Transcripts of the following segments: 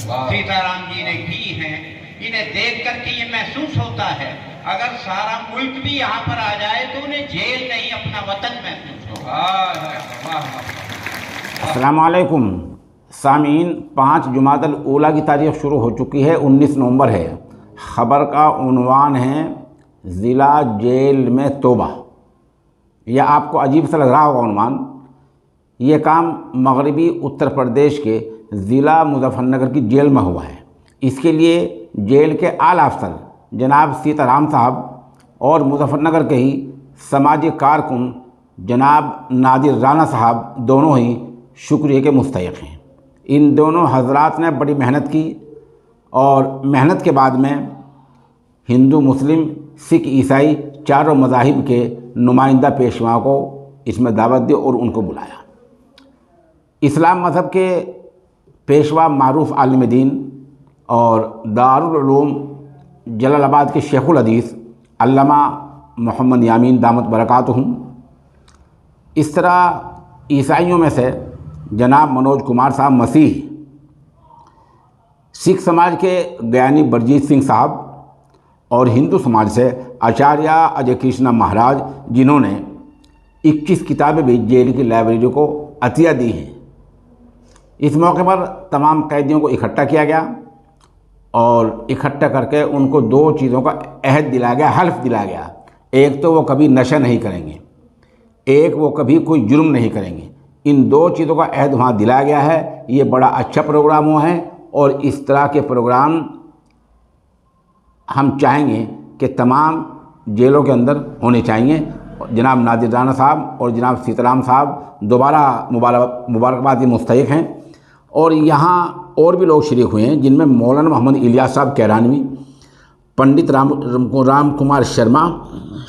सीताराम जी ने की हैं, इन्हें देख करके ये महसूस होता है अगर सारा मुल्क भी यहाँ पर आ जाए तो उन्हें जेल नहीं अपना वतन महसूस होगा। अस्सलाम वालेकुम सामीन, 5 जुमादल ऊला की तारीख शुरू हो चुकी है, 19 नवंबर है। ख़बर का उन्वान है ज़िला जेल में तौबा। यह आपको अजीब सा लग रहा होगा उन्वान। ये काम मगरबी उत्तर प्रदेश के ज़िला मुज़फ़्फ़रनगर की जेल में हुआ है। इसके लिए जेल के आला अफसर जनाब सीताराम साहब और मुज़फ़्फ़रनगर के ही समाजी कारकुन जनाब नादिर राना साहब दोनों ही शुक्रिया के मुस्तहिक़ हैं। इन दोनों हजरात ने बड़ी मेहनत की और मेहनत के बाद में हिंदू, मुस्लिम, सिख, ईसाई चारों मज़ाहिब के नुमाइंदा पेशवाओं को इसमें दावत दी और उनको बुलाया। इस्लाम मज़हब के पेशवा मारूफ आलिम दीन और दारुल उलूम जलालाबाद के शेखुल हदीस अल्लामा मोहम्मद यामीन दामत बरकातुहुम, इस तरह ईसाइयों में से जनाब मनोज कुमार साहब मसीह, सिख समाज के ज्ञानी बरजीत सिंह साहब और हिंदू समाज से आचार्य अजय कृष्णा महाराज, जिन्होंने 21 किताबें भी जेल की लाइब्रेरी को अतिया दी हैं। इस मौके पर तमाम कैदियों को इकट्ठा किया गया और इकट्ठा करके उनको 2 चीज़ों का अहद दिलाया गया, हल्फ दिलाया गया। एक तो वो कभी नशा नहीं करेंगे, एक वो कभी कोई जुर्म नहीं करेंगे। इन 2 चीज़ों का अहद वहाँ दिलाया गया है। ये बड़ा अच्छा प्रोग्राम हुआ है और इस तरह के प्रोग्राम हम चाहेंगे कि तमाम जेलों के अंदर होने चाहिए। जनाब नादिर राना साहब और जनाब सीताराम साहब दोबारा मुबारकबाद के मुस्तहिक़ हैं। और यहाँ और भी लोग शरीक हुए हैं, जिनमें मौलाना मोहम्मद इलियास साहब कैरानवी, पंडित राम कुमार शर्मा,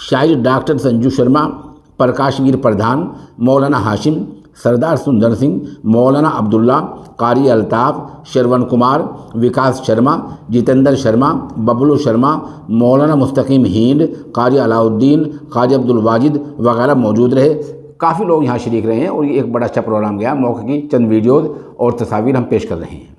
शायर डॉक्टर संजू शर्मा, प्रकाशवीर प्रधान, मौलाना हाशिम, सरदार सुंदर सिंह, मौलाना अब्दुल्ला, कारी अल्ताफ़, श्रवण कुमार, विकास शर्मा, जितेंद्र शर्मा, बबलू शर्मा, मौलाना मुस्तकीम हिंद, कारी अलाउद्दीन, कारी अब्दुल वाजिद वगैरह मौजूद रहे। काफ़ी लोग यहाँ शरीक रहे हैं और ये एक बड़ा अच्छा प्रोग्राम गया। मौके की चंद वीडियोज़ और तस्वीर हम पेश कर रहे हैं।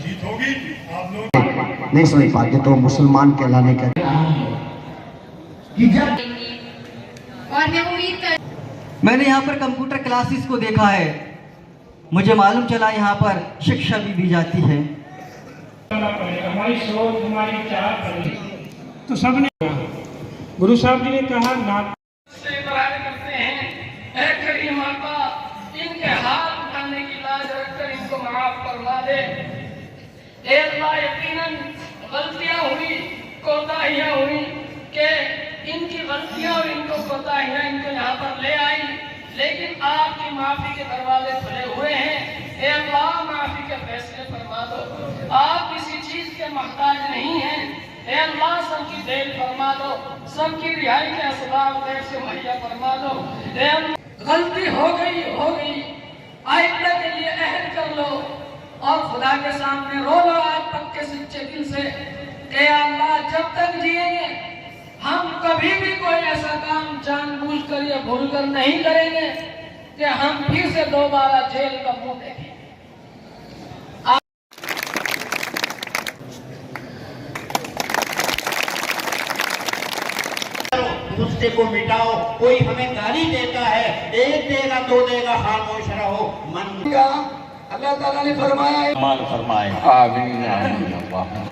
जीत होगी, आप लोग नहीं समझ पाते तो मुसलमान कहलाने का और मैं उम्मीद कर मैंने यहाँ पर कंप्यूटर क्लासेस को देखा है। मुझे मालूम चला यहाँ पर शिक्षा भी दी जाती है। हमारी सोच, हमारी चाह तो सबने गुरु साहब जी ने कहा ना से बराबर करते हैं। ऐ करीम माता, इनके हाथ उठाने की लाज रखकर इनको माफ फरमा दे। ऐ अल्लाह, यकीनन गलतियां हुई, कोताहियां हुई कि इनकी गलतियां और इनको कोताहियां इनको यहाँ पर ले आई, लेकिन आपकी माफी के दरवाजे खुले हुए हैं। ऐ अल्लाह, माफी के फैसले फरमा दो। आप किसी चीज के मोहताज नहीं हैं। ऐ अल्लाह, सबकी देर फरमा दो, सबकी रिहाई के असबाब देर से मुहैया फरमा दो। ऐ अल्लाह, गलती हो गई, आइंदा के लिए अहद कर लो और खुदा के सामने रो लो आज पक्के सच्चे दिल से। ऐ अल्लाह, जब तक जिएंगे हम कभी भी कोई ऐसा काम जानबूझकर या भूलकर नहीं करेंगे कि हम फिर से दोबारा जेल का मुंह देखें। गुस्से को मिटाओ। कोई हमें गाली देता है, 1 देगा 2 देगा, खामोश रहो। मन अल्लाह ताला ने फरमाया, फरमाए आमीन।